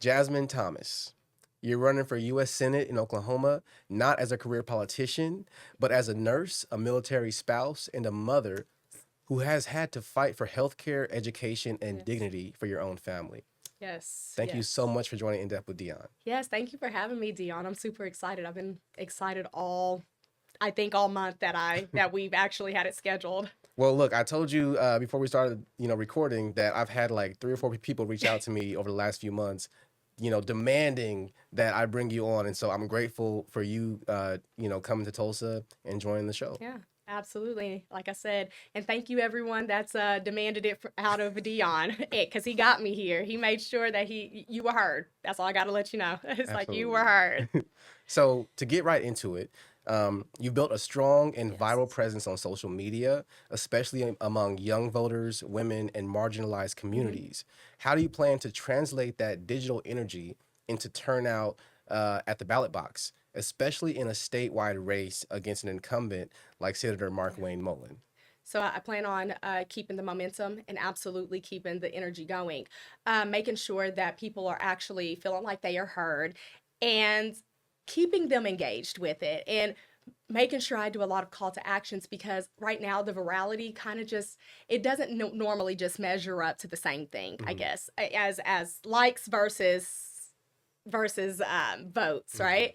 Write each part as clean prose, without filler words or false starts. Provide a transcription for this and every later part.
Jasmine Thomas. You're running for U.S. Senate in Oklahoma, not as a career politician, but as a nurse, a military spouse, and a mother who has had to fight for healthcare, education, and Yes. dignity for your own family. Yes. Thank you so Yes. much for joining In Depth with Deon. Yes. Thank you for having me, Deon. I'm super excited. I've been excited I think all month that we've actually had it scheduled. Well, look, I told you before we started, recording that I've had like 3 or 4 people reach out to me over the last few months, demanding that I bring you on, and so I'm grateful for you, coming to Tulsa and joining the show. Yeah, absolutely. Like I said, and thank you everyone that's demanded it out of Dion, because he got me here. He made sure that you were heard. That's all I got to let you know. It's like you were Absolutely. heard. So to get right into it, you built a strong and Yes. viral presence on social media, especially among young voters, women, and marginalized Hmm. communities. How do you plan to translate that digital energy into turnout at the ballot box, especially in a statewide race against an incumbent like Senator Yeah. Markwayne Mullin? So I plan on keeping the momentum and absolutely keeping the energy going, making sure that people are actually feeling like they are heard, and keeping them engaged with it, and making sure I do a lot of call to actions, because right now the virality kind of just, it doesn't normally just measure up to the same thing, I Hmm. guess, as likes versus votes, Hmm. right?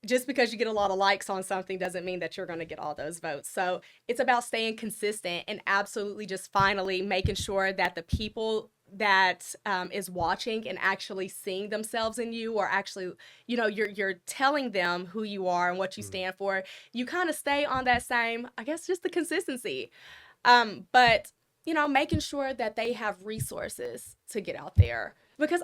Just because you get a lot of likes on something doesn't mean that you're going to get all those votes. So it's about staying consistent and absolutely just finally making sure that the people that is watching and actually seeing themselves in you, or actually, you're telling them who you are and what you Hmm. stand for. You kind of stay on that same, I guess, just the consistency. But making sure that they have resources to get out there. Because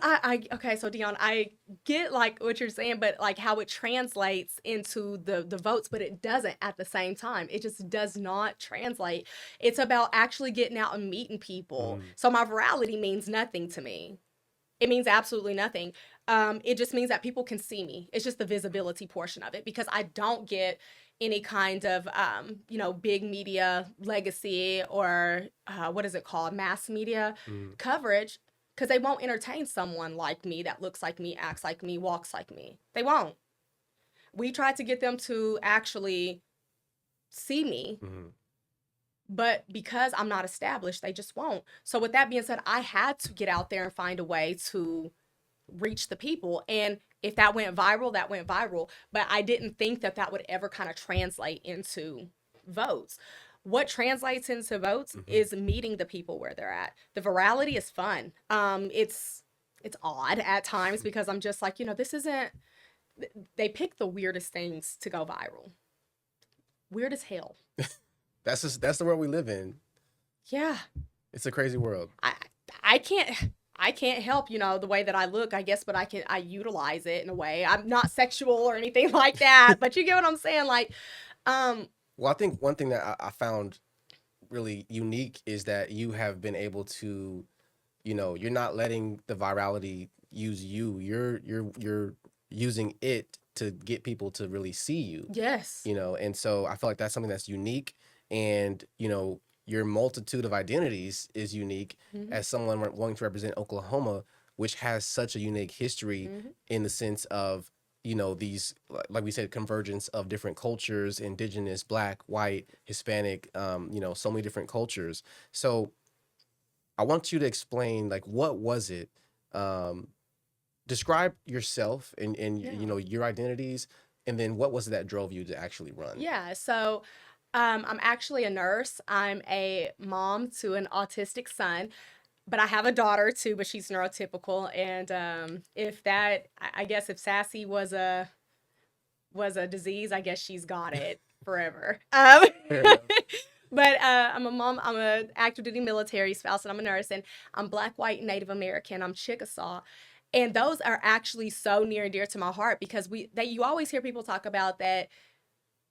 okay, so Dion, I get like what you're saying, but like how it translates into the votes, but it doesn't at the same time. It just does not translate. It's about actually getting out and meeting people. Hmm. So my virality means nothing to me. It means absolutely nothing. It just means that people can see me. It's just the visibility portion of it, because I don't get any kind of big media legacy, or what is it called, mass media Hmm. coverage, because they won't entertain someone like me that looks like me, acts like me, walks like me. They won't. We try to get them to actually see me, Hmm. but because I'm not established, they just won't. So with that being said, I had to get out there and find a way to reach the people. And if that went viral, that went viral. But I didn't think that that would ever kind of translate into votes. What translates into votes Hmm. is meeting the people where they're at. The virality is fun. It's odd at times, because I'm just like, this isn't. They pick the weirdest things to go viral. Weird as hell. That's the world we live in. Yeah, It's a crazy world. I I can't help, the way that I look, I guess, but I utilize it in a way. I'm not sexual or anything like that, but you get what I'm saying. Like, um, Well, I think one thing that I found really unique is that you have been able to, you're not letting the virality use you. You're using it to get people to really see you, yes. and so I feel like that's something that's unique, and your multitude of identities is unique Hmm. as someone wanting to represent Oklahoma, which has such a unique history Hmm. in the sense of these, like we said, convergence of different cultures: indigenous, black, white, Hispanic, so many different cultures. So I want you to explain, like, what was it, um describe yourself and Yeah. your identities, and then what was it that drove you to actually run? Yeah. So, I'm actually a nurse. I'm a mom to an autistic son, but I have a daughter too, but she's neurotypical. And if that, I guess, if sassy was a disease, I guess she's got it forever. Fair enough. But I'm a mom. I'm a active duty military spouse, and I'm a nurse. And I'm Black, white, and Native American. I'm Chickasaw, and those are actually so near and dear to my heart, because you always hear people talk about that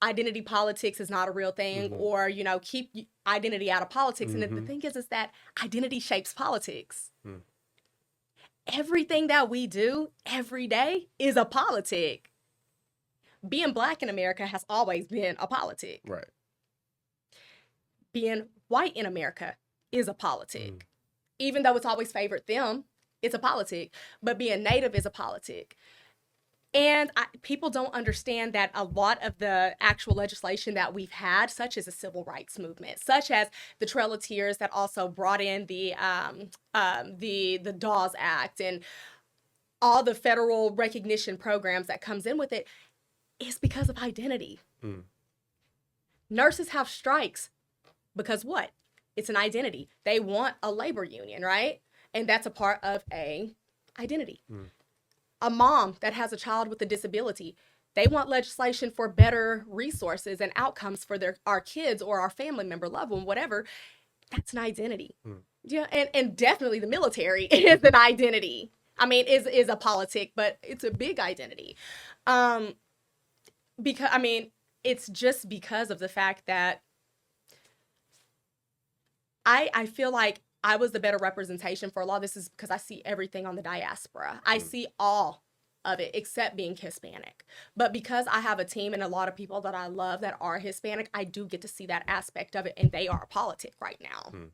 identity politics is not a real thing, Hmm. or keep identity out of politics. And the Hmm. thing is that identity shapes politics. Mm. Everything that we do every day is a politic. Being black in America has always been a politic. Right. Being white in America is a Mm. politic. Even though it's always favored them, It's a politic, but being Native is a politic. And people don't understand that a lot of the actual legislation that we've had, such as the civil rights movement, such as the Trail of Tears that also brought in the Dawes Act and all the federal recognition programs that comes in with it, is because of identity. Mm. Nurses have strikes because what? It's an identity. They want a labor union, right? And that's a part of a identity. Mm. A mom that has a child with a disability, they want legislation for better resources and outcomes for our kids or our family member, loved one, whatever. That's an identity. Mm. Yeah, and definitely the military is an identity. I mean, is a politic, but it's a big identity. Because I mean, it's just because of the fact that I feel like I was the better representation for a lot of this is because I see everything on the diaspora. I see all of it except being Hispanic. But because I have a team and a lot of people that I love that are Hispanic, I do get to see that aspect of it, and they are a politic right now.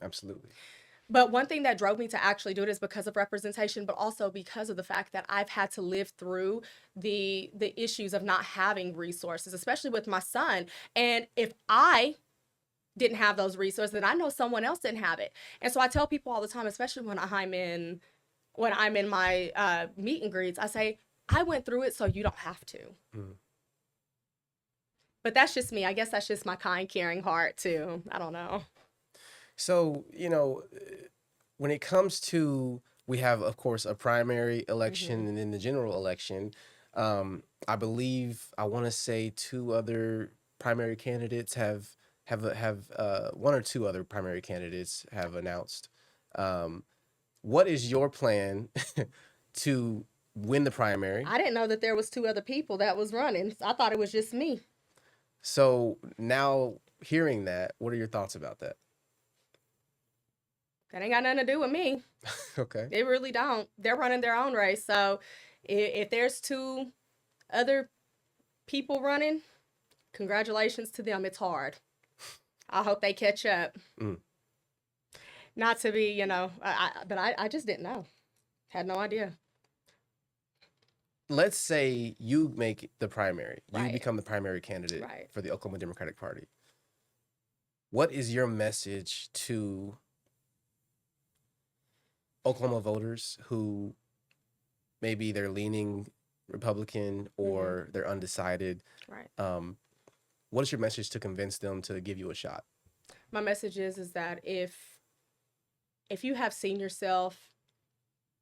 Absolutely. But one thing that drove me to actually do it is because of representation, but also because of the fact that I've had to live through the issues of not having resources, especially with my son. And if I didn't have those resources, then I know someone else didn't have it. And so I tell people all the time, especially when I'm in my meet and greets, I say, I went through it so you don't have to. Mm. But that's just me. I guess that's just my kind, caring heart too. I don't know. So, when it comes to, we have, of course, a primary election and then the general election. I believe, I want to say 2 other primary candidates have one or 2 other primary candidates have announced. What is your plan to win the primary? I didn't know that there was 2 other people that was running. I thought it was just me. So now hearing that, what are your thoughts about that? That ain't got nothing to do with me. Okay. They really don't. They're running their own race. So if there's 2 other people running, congratulations to them. It's hard. I hope they catch up. Mm. Not to be, but I just didn't know. Had no idea. Let's say you make the primary. You Right. become the primary candidate Right. for the Oklahoma Democratic Party. What is your message to Oklahoma voters who maybe they're leaning Republican or they're undecided? Right. What is your message to convince them to give you a shot? My message is that if you have seen yourself,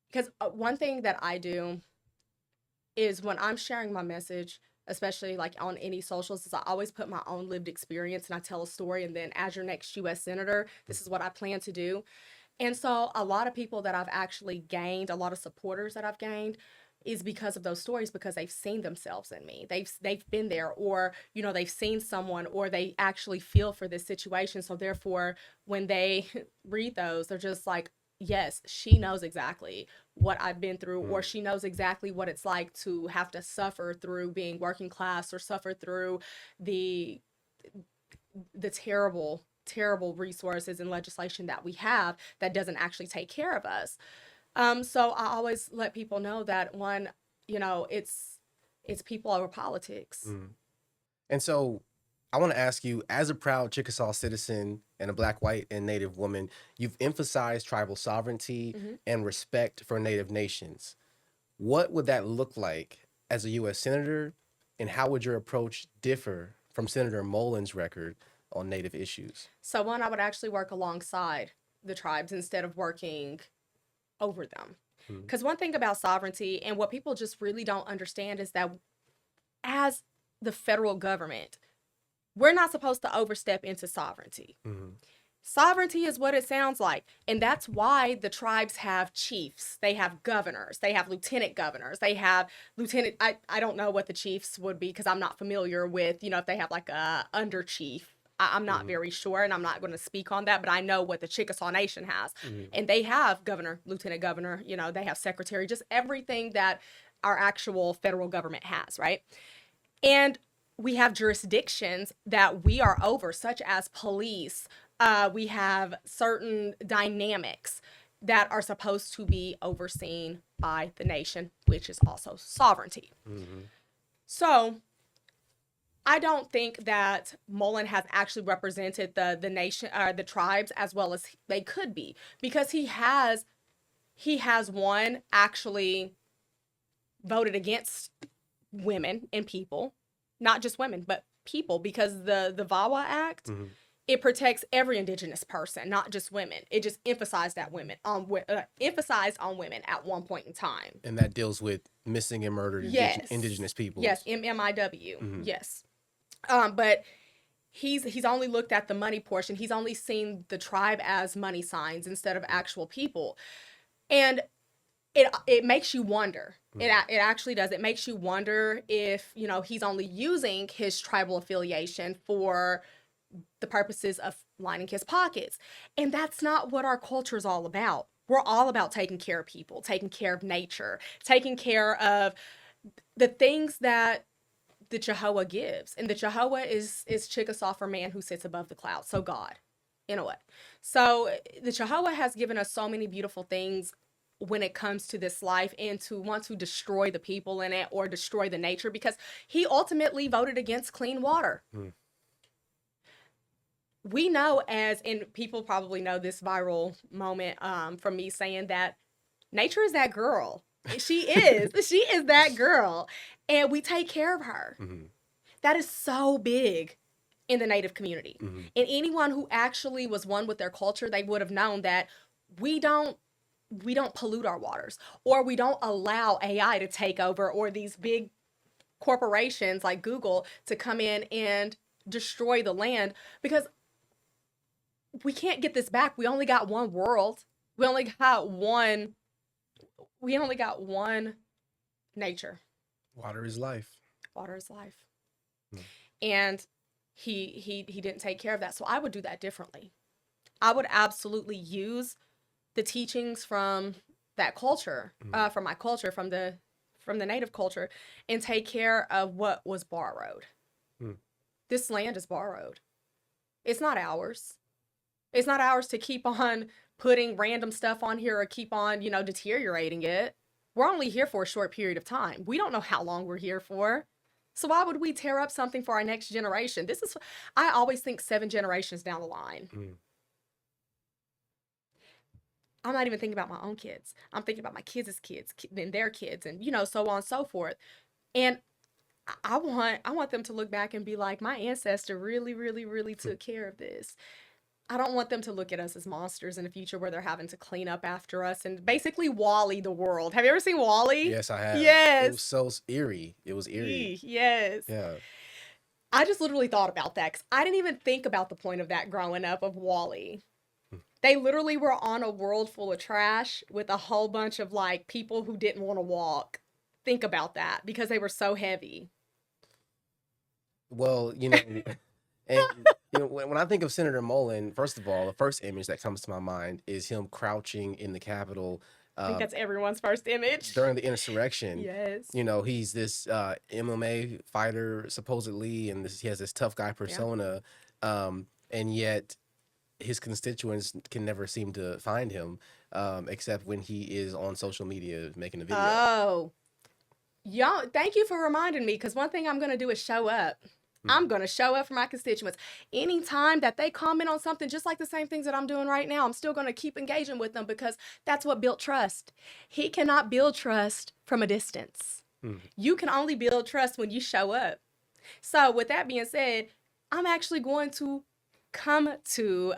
because one thing that I do is when I'm sharing my message, especially like on any socials, is I always put my own lived experience and I tell a story. And then as your next U.S. Senator, this is what I plan to do. And so a lot of people that I've actually gained, a lot of supporters that I've gained, is because of those stories, because they've seen themselves in me. They've been there, or they've seen someone, or they actually feel for this situation. So therefore, when they read those, they're just like, yes, she knows exactly what I've been through, or she knows exactly what it's like to have to suffer through being working class, or suffer through the terrible resources and legislation that we have that doesn't actually take care of us. So I always let people know that it's people over politics. Mm. And so I want to ask you, as a proud Chickasaw citizen and a Black, white, and Native woman, you've emphasized tribal sovereignty and respect for Native nations. What would that look like as a U.S. Senator, and how would your approach differ from Senator Mullin's record on Native issues? So one, I would actually work alongside the tribes instead of working over them. Because one thing about sovereignty, and what people just really don't understand, is that as the federal government, we're not supposed to overstep into sovereignty. Sovereignty is what it sounds like. And that's why the tribes have chiefs. They have governors. They have lieutenant governors. They have I don't know what the chiefs would be, because I'm not familiar with, if they have like a under chief. I'm not very sure, and I'm not going to speak on that, but I know what the Chickasaw Nation has. And they have governor, lieutenant governor, they have secretary, just everything that our actual federal government has, right? And we have jurisdictions that we are over, such as police. We have certain dynamics. that are supposed to be overseen by the nation, which is also sovereignty. Mm-hmm. So I don't think that Mullin has actually represented the nation or the tribes as well as they could be, because he has one actually voted against women and people, not just women but people, because the VAWA Act, Mm-hmm. it protects every indigenous person, not just women. It just emphasized emphasized on women at one point in time. And that deals with missing and murdered Yes. indigenous peoples. Yes, MMIW. Mm-hmm. Yes. But he's only looked at the money portion. He's only seen the tribe as money signs instead of actual people. And it makes you wonder. It actually does. It makes you wonder if, he's only using his tribal affiliation for the purposes of lining his pockets. And that's not what our culture is all about. We're all about taking care of people, taking care of nature, taking care of the things that the Jehovah gives. And the Jehovah is Chickasaw for man who sits above the clouds. So God, in a way. So the Jehovah has given us so many beautiful things when it comes to this life, and to want to destroy the people in it or destroy the nature, because he ultimately voted against clean water. We know, and people probably know this viral moment from me saying that nature is that girl. She is that girl, and we take care of her. Mm-hmm. That is so big in the Native community. Mm-hmm. And anyone who actually was one with their culture, they would have known that we don't pollute our waters, or we don't allow AI to take over, or these big corporations like Google to come in and destroy the land, because we can't get this back. We only got one world. We only got one nature. Water is life. Water is life. And he didn't take care of that. So I would do that differently. I would absolutely use the teachings from that culture, from my culture, from the Native culture, and take care of what was borrowed. This land is borrowed. It's not ours. It's not ours to keep on putting random stuff on here or keep on, deteriorating it. We're only here for a short period of time. We don't know how long we're here for. So why would we tear up something for our next generation? I always think 7 generations down the line. I'm not even thinking about my own kids. I'm thinking about my kids' kids and their kids, and so on and so forth. And I want them to look back and be like, my ancestor really, really, really took care of this. I don't want them to look at us as monsters in the future where they're having to clean up after us and basically Wall-E the world. Have you ever seen Wall-E? Yes, I have. Yes. It was so eerie. It was eerie. Yes. Yeah. I just literally thought about that, because I didn't even think about the point of that growing up, of Wall-E. They literally were on a world full of trash with a whole bunch of people who didn't want to walk. Think about that, because they were so heavy. Well, and when I think of Senator Mullin, first of all, the first image that comes to my mind is him crouching in the Capitol. I think that's everyone's first image. During the insurrection. Yes. He's this MMA fighter, supposedly, and he has this tough guy persona, and yet his constituents can never seem to find him, except when he is on social media making a video. Oh. Y'all, thank you for reminding me, because one thing I'm going to do is show up. I'm going to show up for my constituents. Anytime that they comment on something, just like the same things that I'm doing right now, I'm still going to keep engaging with them, because that's what built trust. He cannot build trust from a distance. You can only build trust when you show up. So with that being said, I'm actually going to come to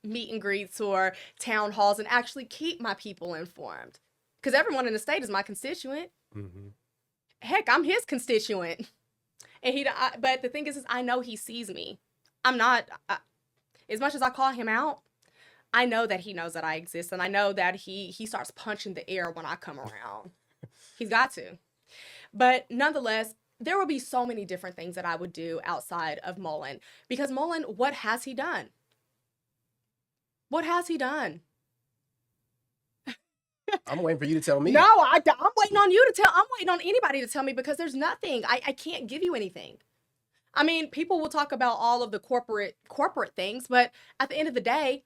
meet and greets or town halls and actually keep my people informed, because everyone in the state is my constituent. Heck, I'm his constituent. And but the thing is I know he sees me. I'm not, as much as I call him out, I know that he knows that I exist, and I know that he starts punching the air when I come around. He's got to. But nonetheless, there will be so many different things that I would do outside of Mullin, because Mullin, what has he done? What has he done? I'm waiting for you to tell me. No, I'm waiting on you to tell. I'm waiting on anybody to tell me, because there's nothing. I can't give you anything. I mean, people will talk about all of the corporate things, but at the end of the day,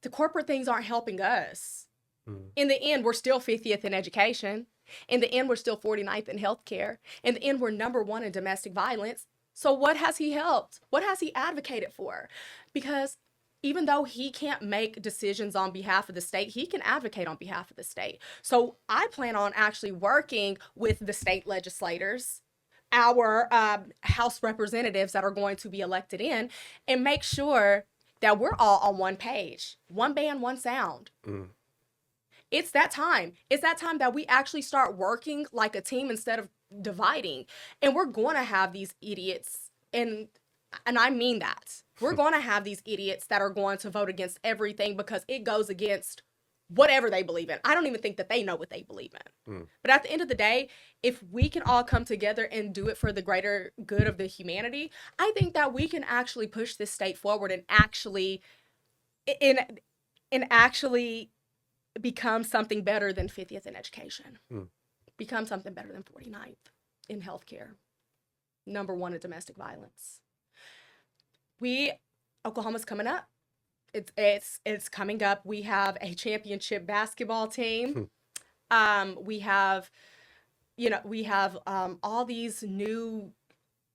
the corporate things aren't helping us. Mm. In the end, we're still 50th in education. In the end, we're still 49th in healthcare. In the end, we're number one in domestic violence. So what has he helped? What has he advocated for? Because even though he can't make decisions on behalf of the state, he can advocate on behalf of the state. So I plan on actually working with the state legislators, our House representatives that are going to be elected in, and make sure that we're all on one page, one band, one sound. Mm. It's that time. It's that time that we actually start working like a team instead of dividing. And we're going to have these idiots, and I mean that. We're going to have these idiots that are going to vote against everything because it goes against whatever they believe in. I don't even think that they know what they believe in. Mm. But at the end of the day, if we can all come together and do it for the greater good of the humanity, I think that we can actually push this state forward and actually in and actually become something better than 50th in education. Mm. Become something better than 49th in healthcare. Number one in domestic violence. Oklahoma's coming up. It's coming up. We have a championship basketball team. We have all these new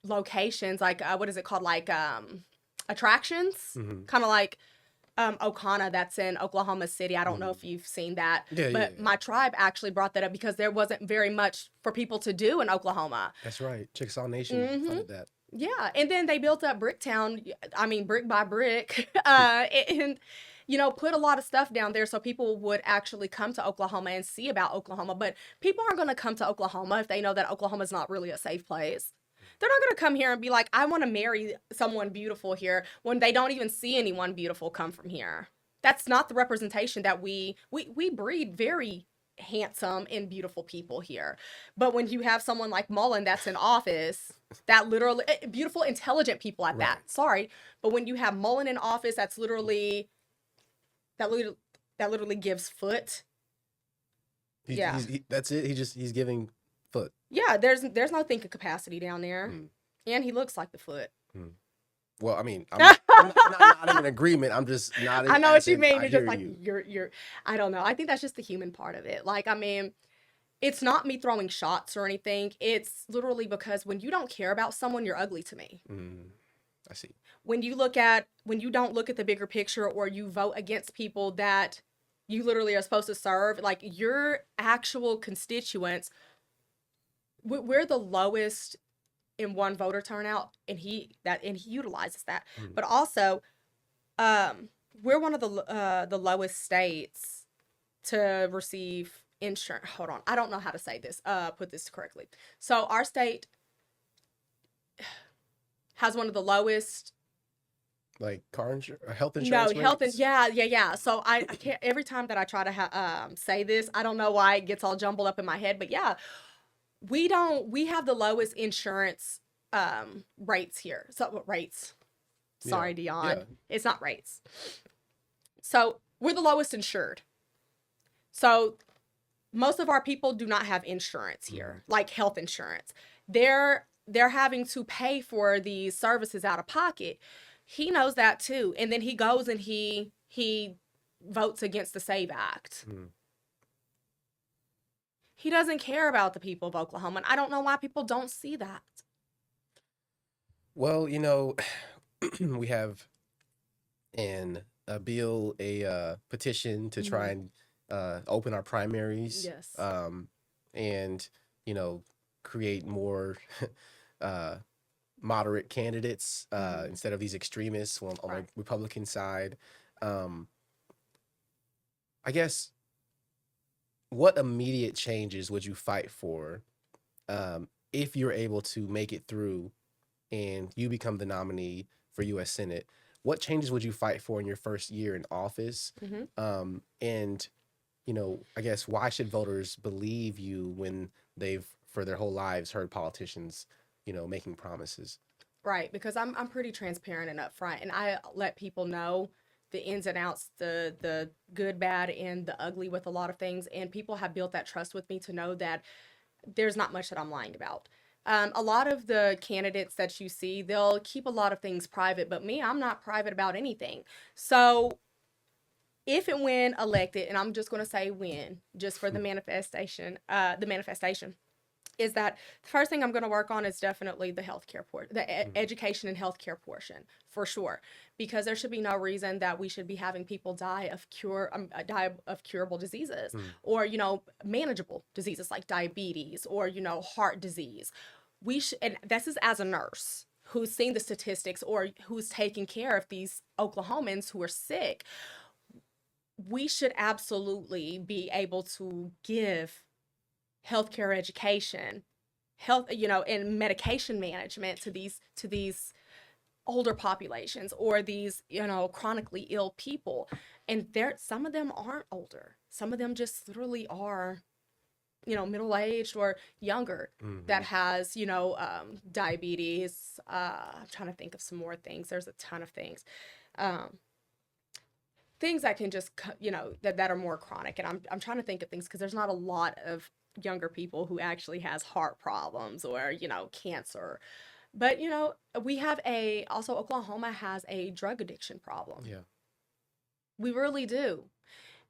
locations, like what is it called, like attractions, Mm-hmm. kind of like Okana, that's in Oklahoma City. I don't know if you've seen that, but my tribe actually brought that up because there wasn't very much for people to do in Oklahoma. That's right. Chickasaw Nation funded that. Yeah, and then they built up Bricktown, I mean, brick by brick, and, put a lot of stuff down there so people would actually come to Oklahoma and see about Oklahoma. But people aren't going to come to Oklahoma if they know that Oklahoma is not really a safe place. They're not going to come here and be like, I want to marry someone beautiful here when they don't even see anyone beautiful come from here. That's not the representation that we breed very handsome and beautiful people here. But when you have someone like Mullin that's in office, that literally beautiful, intelligent people at that. Sorry, but when you have Mullin in office, that's literally that literally gives foot. That's it. He's giving foot. Yeah, there's no thinking capacity down there, and he looks like the foot. Well, I mean, I'm not in agreement. I'm just not. I know what you mean. You're just like you're. I don't know. I think that's just the human part of it. Like, I mean, it's not me throwing shots or anything. It's literally because when you don't care about someone, you're ugly to me. I see. When you don't look at the bigger picture, or you vote against people that you literally are supposed to serve, like your actual constituents, we're the lowest in one voter turnout, and he utilizes that. But also, we're one of the lowest states to receive insurance. Hold on, I don't know how to say this. Put this correctly. So our state has one of the lowest. Like car insurance, health insurance. No, yeah. So I can't. Every time that I try to say this, I don't know why it gets all jumbled up in my head. But yeah, we have the lowest insurance rates here. So rates. Sorry, Deon. Yeah. It's not rates. So we're the lowest insured. So most of our people do not have insurance here, like health insurance. They're having to pay for these services out of pocket. He knows that too. And then he goes and he votes against the SAVE Act. He doesn't care about the people of Oklahoma. And I don't know why people don't see that. Well, we have a bill, a petition to try and open our primaries. Yes. And, create more moderate candidates instead of these extremists on the Republican side. I guess, what immediate changes would you fight for if you're able to make it through and you become the nominee for U.S. Senate? What changes would you fight for in your first year in office? And, I guess, why should voters believe you when they've, for their whole lives, heard politicians, making promises? Right, because I'm pretty transparent and upfront, and I let people know the ins and outs, the good, bad, and the ugly with a lot of things, and people have built that trust with me to know that there's not much that I'm lying about. A lot of the candidates that you see, they'll keep a lot of things private, but me, I'm not private about anything. So if and when elected, and I'm just going to say when, just for the manifestation, is that the first thing I'm going to work on is definitely the healthcare portion, education and healthcare portion, for sure, because there should be no reason that we should be having people die of curable diseases, or manageable diseases like diabetes, or heart disease. And this is as a nurse who's seen the statistics or who's taking care of these Oklahomans who are sick. We should absolutely be able to give healthcare education, and medication management to these older populations, or these chronically ill people. And some of them aren't older. Some of them just literally are middle-aged or younger, that has diabetes. I'm trying to think of some more things. There's a ton of things. Things that can just that are more chronic, and I'm trying to think of things because there's not a lot of younger people who actually has heart problems or cancer. But we have also Oklahoma has a drug addiction problem. Yeah. We really do.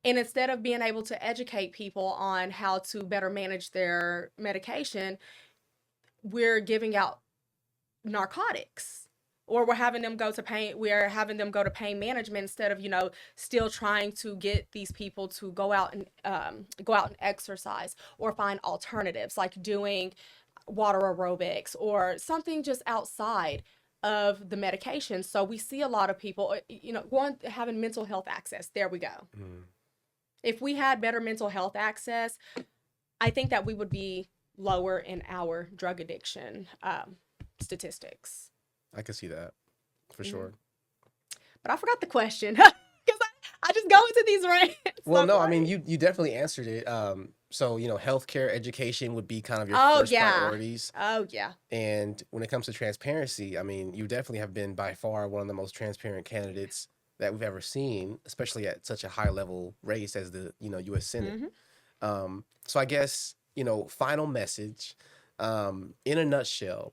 And instead of being able to educate people on how to better manage their medication, we're giving out narcotics. Or we're having them go to pain management instead of still trying to get these people to go out and exercise, or find alternatives like doing water aerobics or something just outside of the medication. So we see a lot of people having mental health access. There we go. If we had better mental health access, I think that we would be lower in our drug addiction statistics. I can see that for sure. But I forgot the question because I just go into these rants. Well, no, I mean, you definitely answered it. So, healthcare education would be kind of your first priorities. Oh, yeah. And when it comes to transparency, I mean, you definitely have been by far one of the most transparent candidates that we've ever seen, especially at such a high level race as the, U.S. Senate. So I guess, final message, in a nutshell,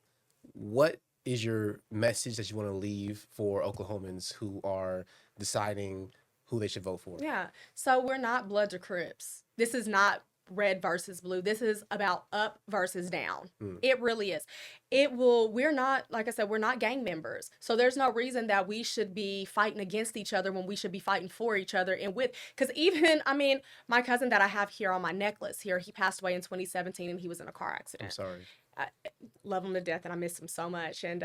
what is your message that you want to leave for Oklahomans who are deciding who they should vote for? Yeah. So we're not Bloods or Crips. This is not red versus blue. This is about up versus down. It really is. We're not, like I said, we're not gang members. So there's no reason that we should be fighting against each other when we should be fighting for each other. Because even, my cousin that I have here on my necklace here, he passed away in 2017 and he was in a car accident. I'm sorry. I love him to death and I miss him so much. And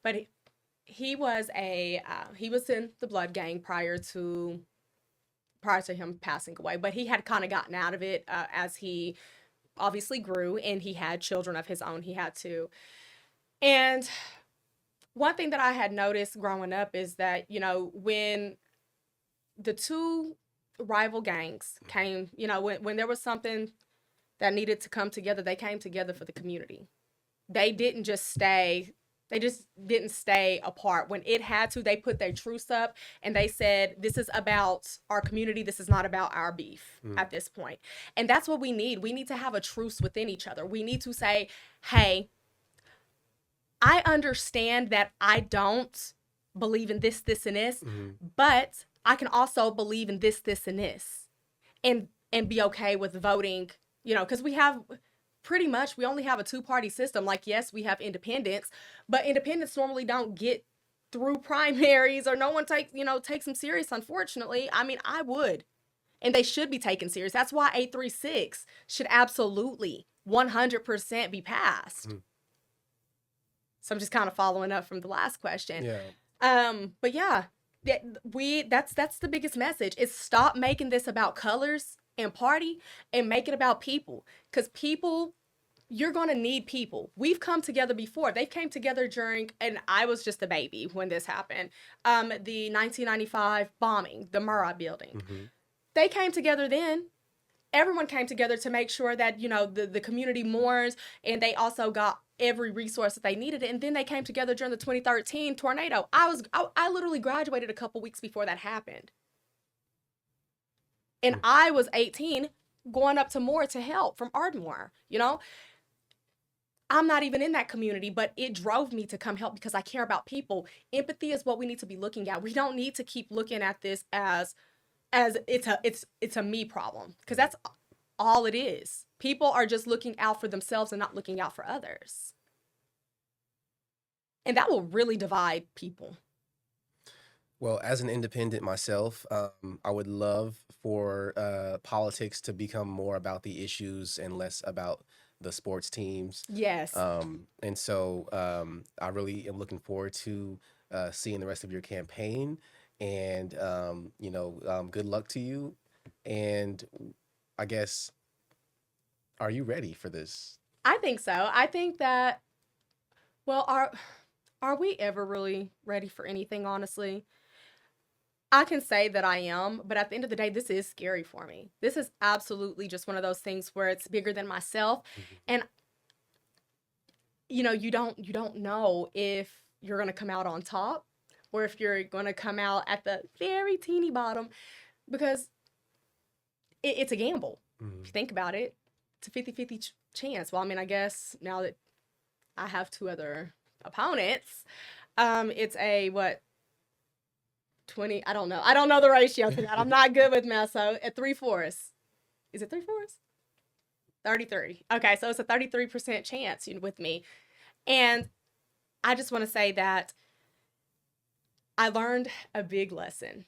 but he was in the Blood gang prior to him passing away, but he had kind of gotten out of it as he obviously grew, and he had children of his own. He had to. And one thing that I had noticed growing up is that when the two rival gangs came, when there was something that needed to come together, they came together for the community. They just didn't stay apart. When it had to, they put their truce up and they said, this is about our community. This is not about our beef at this point. And that's what we need. We need to have a truce within each other. We need to say, hey, I understand that I don't believe in this, this, and this, but I can also believe in this, this, and this, and be okay with voting, because we only have a two-party system. Like, yes, we have independents, but independents normally don't get through primaries, or no one takes them serious, unfortunately. I would, and they should be taken serious. That's why 836 should absolutely 100% be passed. So I'm just kind of following up from the last question. Yeah. But yeah, that's the biggest message, is stop making this about colors and party and make it about people. Because people, you're going to need people. We've come together before. They came together and I was just a baby when this happened, the 1995 bombing, the Murrah building. They came together then. Everyone came together to make sure that, the community mourns, and they also got every resource that they needed. And then they came together during the 2013 tornado. I literally graduated a couple weeks before that happened. And I was 18 going up to Moore to help from Ardmore, I'm not even in that community, but it drove me to come help because I care about people. Empathy is what we need to be looking at. We don't need to keep looking at this as as it's a me problem, because that's all it is. People are just looking out for themselves and not looking out for others. And that will really divide people. Well, as an independent myself, I would love for politics to become more about the issues and less about the sports teams. Yes. And so I really am looking forward to seeing the rest of your campaign. And, good luck to you. And I guess, are you ready for this? I think so. I think that, well, are we ever really ready for anything, honestly? I can say that I am, but at the end of the day, this is scary for me. This is absolutely just one of those things where it's bigger than myself. Mhm. And you don't know if you're going to come out on top or if you're going to come out at the very teeny bottom, because it's a gamble. If you Mhm. think about it, it's a 50-50 chance. Well, I mean, I guess now that I have two other opponents, it's a what, 20, I don't know the ratio to that. I'm not good with math. So at 3/4, is it 3/4? 33. Okay, so it's a 33% chance with me. And I just want to say that I learned a big lesson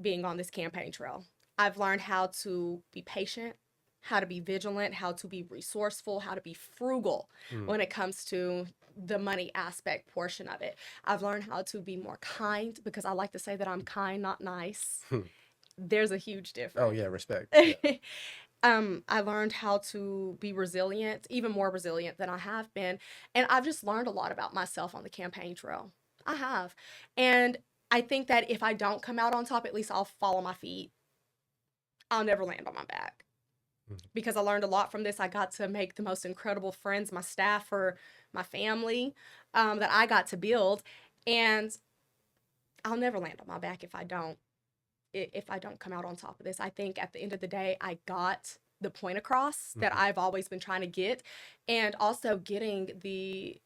being on this campaign trail. I've learned how to be patient, how to be vigilant, how to be resourceful, how to be frugal Mm. when it comes to the money aspect portion of it. I've learned how to be more kind, because I like to say that I'm kind, not nice. There's a huge Oh difference. yeah, respect. Yeah. I learned how to be resilient, even more resilient than I have been. And I've just learned a lot about myself on the campaign trail. I have. And I think that if I don't come out on top, at least I'll fall on my feet. I'll never land on my back, Mhm. because I learned a lot from this. I got to make the most incredible friends, my staff, or my family, that I got to build. And I'll never land on my back if I don't come out on top of this. I think at the end of the day, I got the point across that Mhm. I've always been trying to get, and also getting the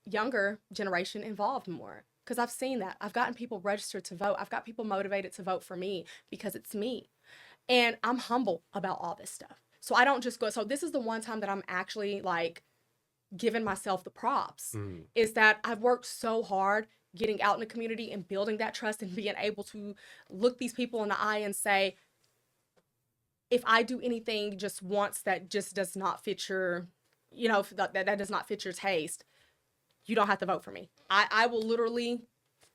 younger generation involved more. Because I've seen that. I've gotten people registered to vote. I've got people motivated to vote for me because it's me. And I'm humble about all this stuff. So I don't just go. So this is the one time that I'm actually like giving myself the props, Mhm. is that I've worked so hard getting out in the community and building that trust and being able to look these people in the eye and say, if I do anything just once that just does not fit your, that does not fit your taste, you don't have to vote for me. I will literally,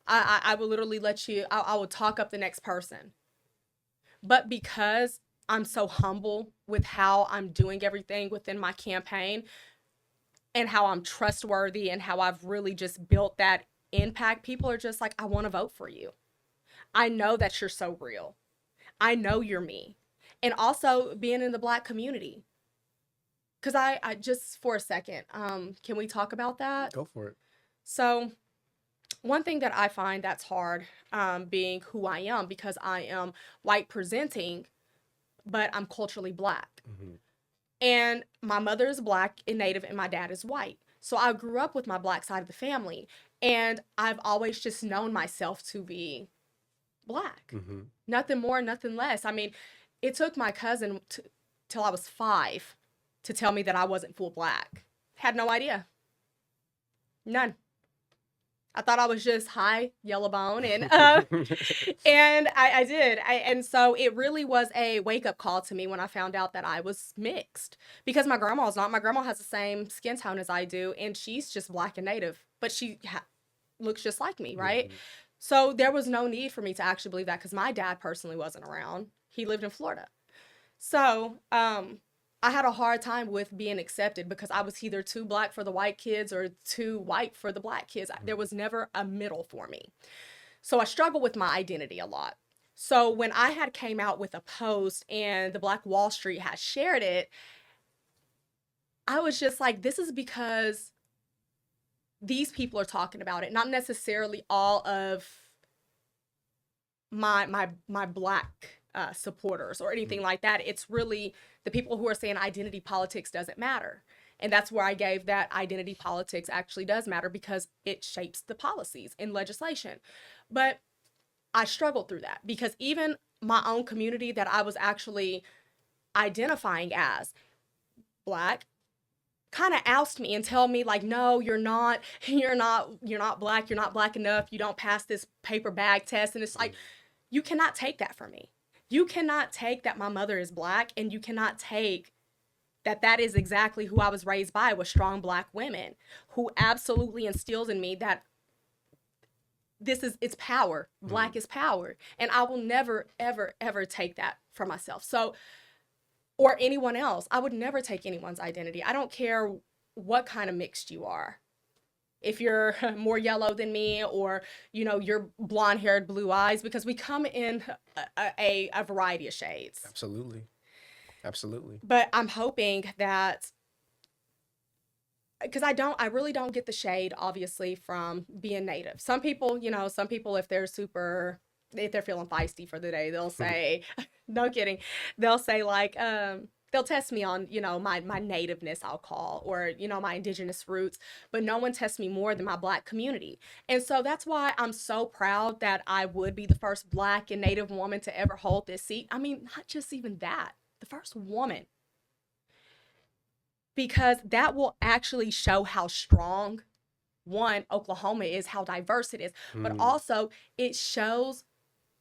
I will literally let you, I will talk up the next person. But because I'm so humble with how I'm doing everything within my campaign, and how I'm trustworthy, and how I've really just built that impact, people are just like, I want to vote for you. I know that you're so real. I know you're me. And also being in the Black community. Because I just for a second, can we talk about that? Go for it. So, one thing that I find that's hard, being who I am, because I am white presenting, but I'm culturally Black. Mhm. And my mother is Black and Native, and my dad is white. So I grew up with my Black side of the family. And I've always just known myself to be Black. Mhm. Nothing more, nothing less. I mean, it took my cousin till I was 5 to tell me that I wasn't full Black. Had no idea. None. I thought I was just high yellow bone, and and I did. And so it really was a wake up call to me when I found out that I was mixed, because my grandma's not. My grandma has the same skin tone as I do, and she's just Black and Native, but she looks just like me, right? Mhm. So there was no need for me to actually believe that, because my dad personally wasn't around. He lived in Florida. So, I had a hard time with being accepted, because I was either too Black for the white kids or too white for the Black kids. There was never a middle for me. So I struggled with my identity a lot. So when I had came out with a post and the Black Wall Street had shared it, I was just like, this is because these people are talking about it, not necessarily all of my Black supporters or anything Mhm. like that. It's really the people who are saying identity politics doesn't matter. And that's where I gave that identity politics actually does matter, because it shapes the policies in legislation. But I struggled through that, because even my own community that I was actually identifying as Black kind of oust me and tell me like, no, you're not Black, you're not Black enough, you don't pass this paper bag test. And it's like, you cannot take that from me. You cannot take that my mother is Black, and you cannot take that is exactly who I was raised by, with strong Black women who absolutely instills in me that it's power. Black is power. And I will never, ever, ever take that for myself. So, or anyone else. I would never take anyone's identity. I don't care what kind of mixed you are. If you're more yellow than me, or, you're blonde haired, blue eyes, because we come in a variety of shades. Absolutely. Absolutely. But I'm hoping that, because I really don't get the shade, obviously, from being Native. Some people, if they're feeling feisty for the day, they'll say, no kidding, they'll say like, they'll test me on, my nativeness, I'll call, or, my indigenous roots, but no one tests me more than my Black community. And so that's why I'm so proud that I would be the first Black and Native woman to ever hold this seat. I mean, not just even that, the first woman. Because that will actually show how strong, one, Oklahoma is, how diverse it is, but also it shows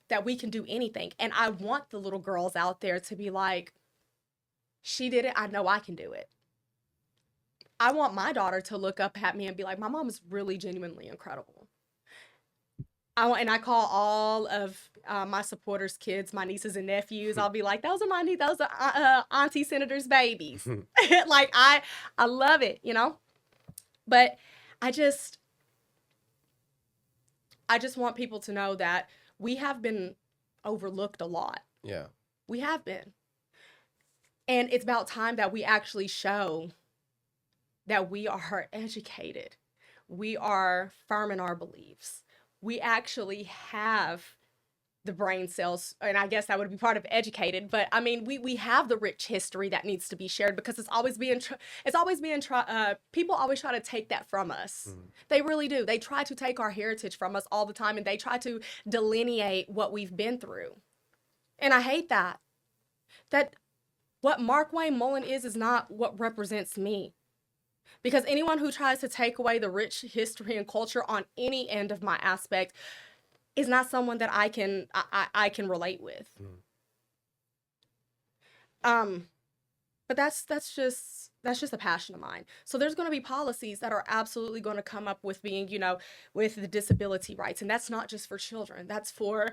that we can do anything. And I want the little girls out there to be like, she did it, I know I can do it. I want my daughter to look up at me and be like, my mom is really genuinely incredible. I call all of my supporters' kids, my nieces and nephews. I'll be like, those are Auntie Senator's babies. Like, I love it, But I just want people to know that we have been overlooked a lot. Yeah. We have been. And it's about time that we actually show that we are educated. We are firm in our beliefs. We actually have the brain cells, and I guess that would be part of educated, but I mean, we have the rich history that needs to be shared, because people always try to take that from us. They really do. They try to take our heritage from us all the time, and they try to delineate what we've been through. And I hate that. That what Markwayne Mullin is not what represents me. Because anyone who tries to take away the rich history and culture on any end of my aspect is not someone that I can relate with. But that's just a passion of mine. So there's going to be policies that are absolutely going to come up with being, with the disability rights, and that's not just for children. That's for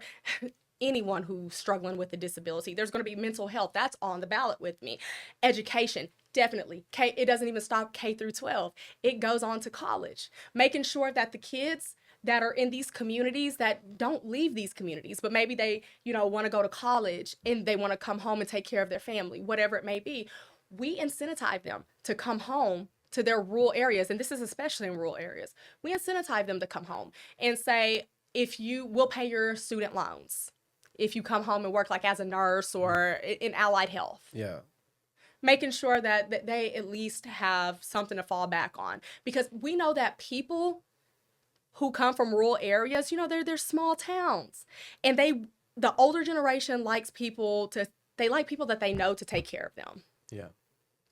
anyone who's struggling with a disability. There's going to be mental health. That's on the ballot with me. Education. Definitely. It doesn't even stop K through 12. It goes on to college. Making sure that the kids that are in these communities that don't leave these communities, but maybe they, want to go to college and they want to come home and take care of their family, whatever it may be, we incentivize them to come home to their rural areas. And this is especially in rural areas. We incentivize them to come home and say, we'll pay your student loans if you come home and work like as a nurse or in allied health. Yeah. Making sure that they at least have something to fall back on. Because we know that people who come from rural areas, they're small towns. And the older generation likes people that they know to take care of them. Yeah.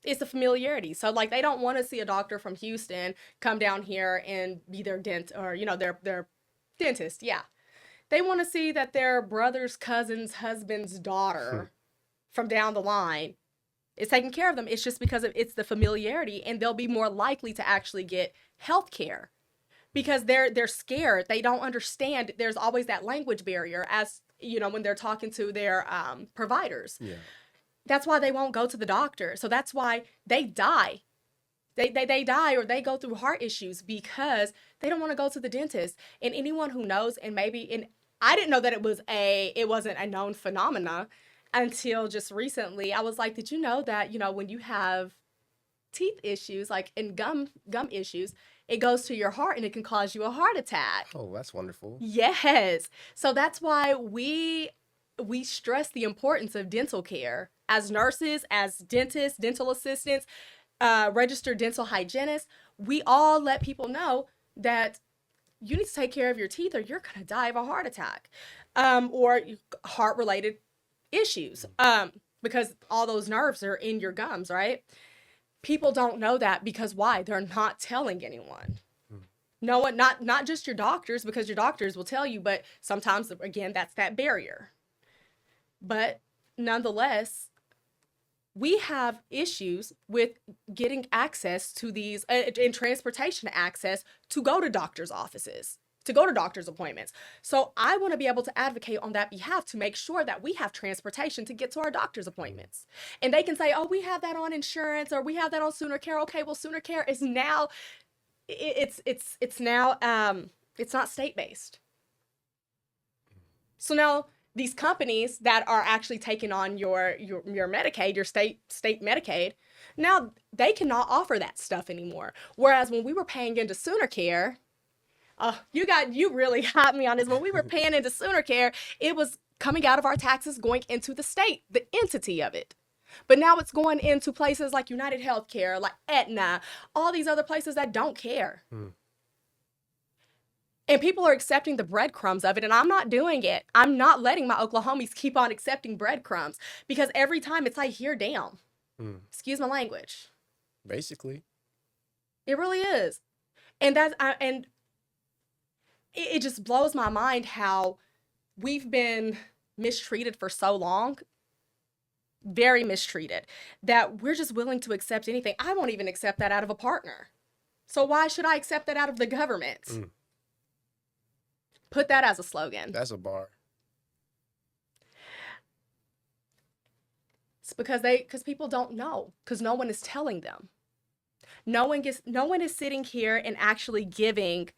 It's a familiarity. So like, they don't want to see a doctor from Houston come down here and be their their dentist. Yeah. They want to see that their brother's cousin's husband's daughter from down the line is taking care of them. It's just because it's the familiarity, and they'll be more likely to actually get health care because they're scared. They don't understand. There's always that language barrier as, when they're talking to their providers. Yeah. That's why they won't go to the doctor. So that's why they die. They die, or they go through heart issues because they don't want to go to the dentist. And anyone who knows, and I didn't know that it wasn't a known phenomena until just recently. I was like, did you know that, when you have teeth issues, like in gum issues, it goes to your heart and it can cause you a heart attack. Oh, that's wonderful. Yes. So that's why we stress the importance of dental care as nurses, as dentists, dental assistants, registered dental hygienists. We all let people know that you need to take care of your teeth or you're going to die of a heart attack, or heart-related issues because all those nerves are in your gums, right? People don't know that because why? They're not telling anyone. No one, not just your doctors, because your doctors will tell you, but sometimes again that's that barrier. But nonetheless, we have issues with getting access to these and transportation access to go to doctors' offices, to go to doctor's appointments. So I want to be able to advocate on that behalf to make sure that we have transportation to get to our doctor's appointments. And they can say, oh, we have that on insurance or we have that on Sooner Care. Okay, well, Sooner Care is now, it's now, it's not state-based. So now these companies that are actually taking on your Medicaid, your state Medicaid, now they cannot offer that stuff anymore. Whereas when we were paying into Sooner Care, you really had me on this. When we were paying into Sooner Care, it was coming out of our taxes, going into the state, the entity of it. But now it's going into places like United Healthcare, like Aetna, all these other places that don't care. And people are accepting the breadcrumbs of it, and I'm not doing it. I'm not letting my Oklahomies keep on accepting breadcrumbs because every time it's like, here, damn. Excuse my language. Basically. It really is. And it just blows my mind how we've been mistreated for so long, very mistreated, that we're just willing to accept anything. I won't even accept that out of a partner. So why should I accept that out of the government? Put that as a slogan. That's a bar. It's because people don't know, because no one is telling them. No one is sitting here and actually giving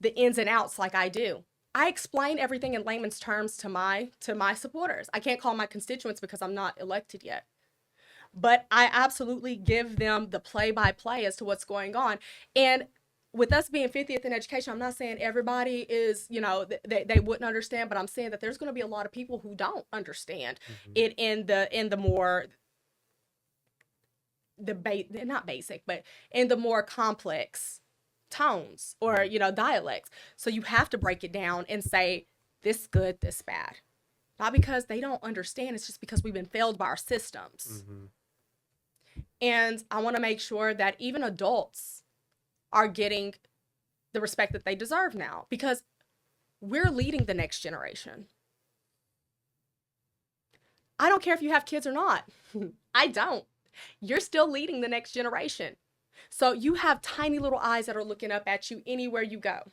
the ins and outs like I do. I explain everything in layman's terms to my supporters. I can't call my constituents because I'm not elected yet. But I absolutely give them the play-by-play as to what's going on. And with us being 50th in education, I'm not saying everybody is, they wouldn't understand, but I'm saying that there's going to be a lot of people who don't understand it in the more not basic, but in the more complex tones or dialects. So you have to break it down and say this good, this bad. Not because they don't understand, it's just because we've been failed by our systems. And I want to make sure that even adults are getting the respect that they deserve now, because we're leading the next generation. I don't care if you have kids or not. I don't. You're still leading the next generation. So you have tiny little eyes that are looking up at you anywhere you go.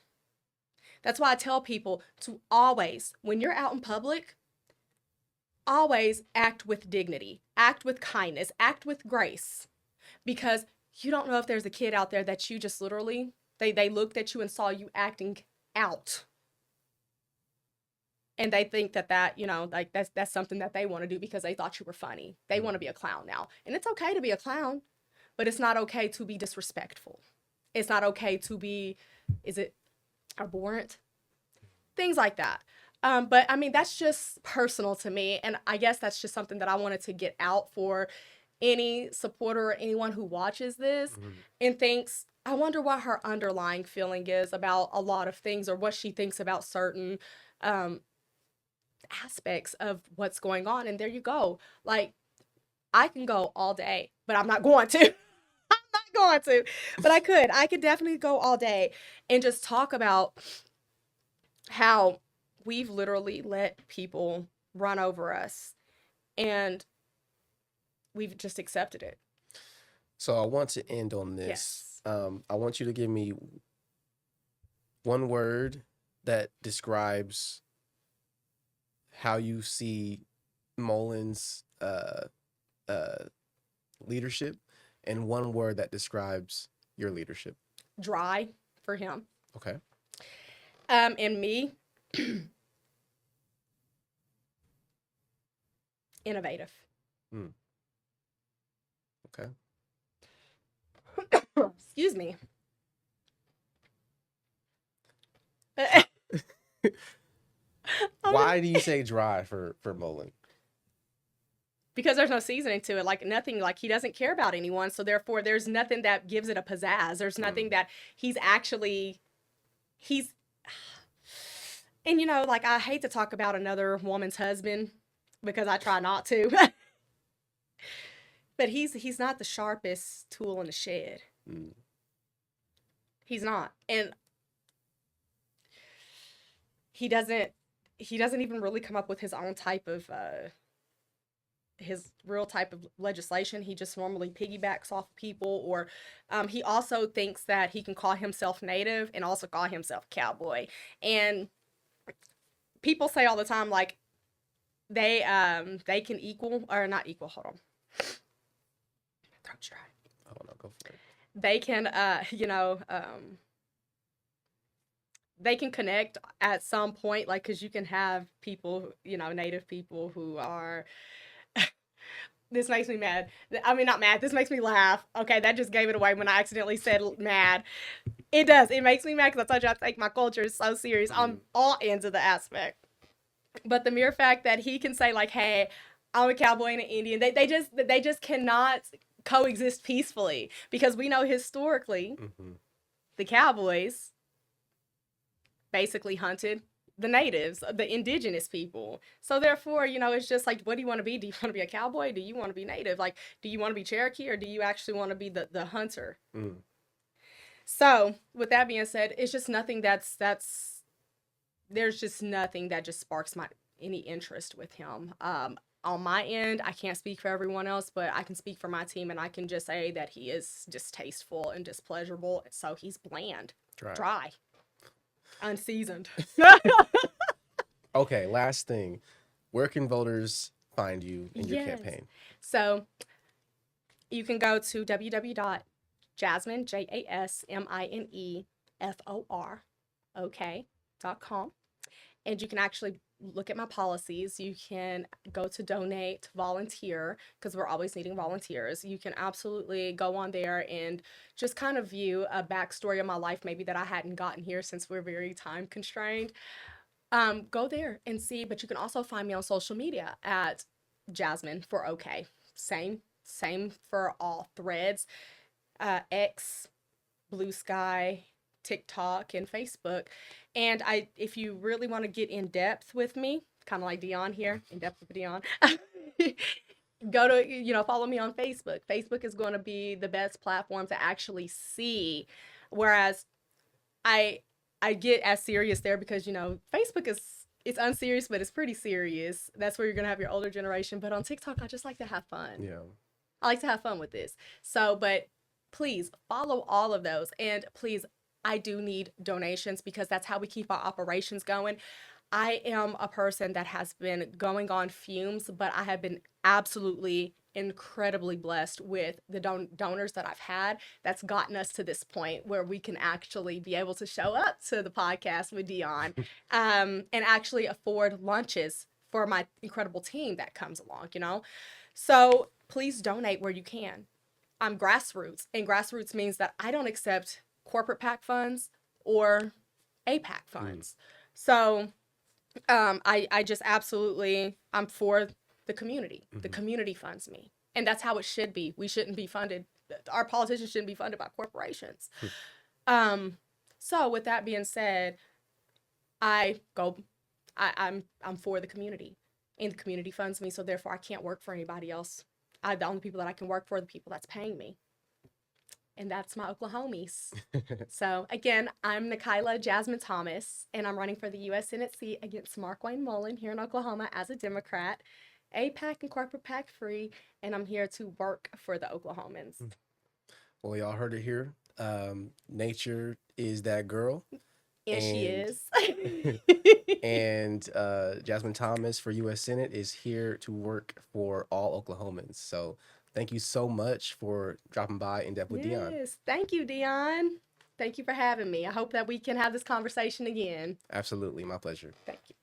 That's why I tell people to always, when you're out in public, always act with dignity, act with kindness, act with grace, because you don't know if there's a kid out there that you just literally, they looked at you and saw you acting out. And they think that like that's something that they want to do because they thought you were funny. They want to be a clown now. And it's okay to be a clown, but it's not okay to be disrespectful. It's not okay to be, is it abhorrent? Things like that. But I mean, that's just personal to me. And I guess that's just something that I wanted to get out for any supporter or anyone who watches this and thinks, I wonder what her underlying feeling is about a lot of things, or what she thinks about certain aspects of what's going on. And there you go. Like, I can go all day, but I'm not going to. I'm not going to. But I could definitely go all day and just talk about how we've literally let people run over us, and we've just accepted it. So I want to end on this. Yes. I want you to give me one word that describes how you see Mullin's leadership, and one word that describes your leadership. Dry for him. Okay. And me, innovative. Okay. Excuse me. Why do you say dry for Mullin? Because there's no seasoning to it, like nothing, like he doesn't care about anyone, so therefore there's nothing that gives it a pizzazz. There's nothing that he's and like, I hate to talk about another woman's husband, because I try not to. But he's not the sharpest tool in the shed. Mm. He's not. And he doesn't even really come up with his own type of his real type of legislation. He just normally piggybacks off people, or he also thinks that he can call himself native and also call himself cowboy. And people say all the time, like, they can equal, or not equal, hold on. Throat's dry. I don't know, go for it. They can they can connect at some point, like, because you can have people, native people who are this makes me mad. I mean, not mad. This makes me laugh. Okay, that just gave it away when I accidentally said mad. It does. It makes me mad because I told you I take my culture so serious on all ends of the aspect. But the mere fact that he can say, like, hey, I'm a cowboy and an Indian, they just cannot coexist peacefully, because we know historically the cowboys basically hunted the natives, the indigenous people. So therefore, it's just like, what do you want to be? Do you want to be a cowboy? Do you want to be native? Like, do you want to be Cherokee, or do you actually want to be the hunter? So with that being said, it's just nothing there's just nothing that just sparks any interest with him. On my end, I can't speak for everyone else, but I can speak for my team, and I can just say that he is distasteful and displeasurable. So he's bland, dry. Unseasoned. Okay, last thing. Where can voters find you in your campaign? So you can go to www.jasmine, JasmineFor.com, and you can actually look at my policies. You can go to donate, volunteer, because we're always needing volunteers. You can absolutely go on there and just kind of view a backstory of my life, maybe that I hadn't gotten here since we're very time constrained. Go there and see, but you can also find me on social media at Jasmine for OK. Same for all threads, X, Blue Sky, TikTok, and Facebook. And if you really want to get in depth with me, kind of like Deon here, in depth with Deon, go to, follow me on Facebook. Facebook is going to be the best platform to actually see. Whereas I get as serious there because, Facebook it's unserious, but it's pretty serious. That's where you're going to have your older generation. But on TikTok, I just like to have fun. Yeah. I like to have fun with this. So, but please follow all of those. And please, I do need donations, because that's how we keep our operations going. I am a person that has been going on fumes, but I have been absolutely incredibly blessed with the donors that I've had. That's gotten us to this point where we can actually be able to show up to the podcast with Deon and actually afford lunches for my incredible team that comes along, So please donate where you can. I'm grassroots, and grassroots means that I don't accept corporate PAC funds or APAC funds. So I just absolutely, I'm for the community. The community funds me. And that's how it should be. We shouldn't be funded. Our politicians shouldn't be funded by corporations. So with that being said, I'm for the community, and the community funds me. So therefore I can't work for anybody else. The only people that I can work for are the people that's paying me. And that's my Oklahomies. So again, I'm Nikayla Jasmine Thomas, and I'm running for the U.S. Senate seat against Markwayne Mullin here in Oklahoma as a Democrat, APAC and corporate PAC free, and I'm here to work for the Oklahomans. Well, y'all heard it here. Nature is that girl. And she is. And Jasmine Thomas for U.S. Senate is here to work for all Oklahomans. So thank you so much for dropping by In Depth with Deon. Yes, thank you, Deon. Thank you for having me. I hope that we can have this conversation again. Absolutely, my pleasure. Thank you.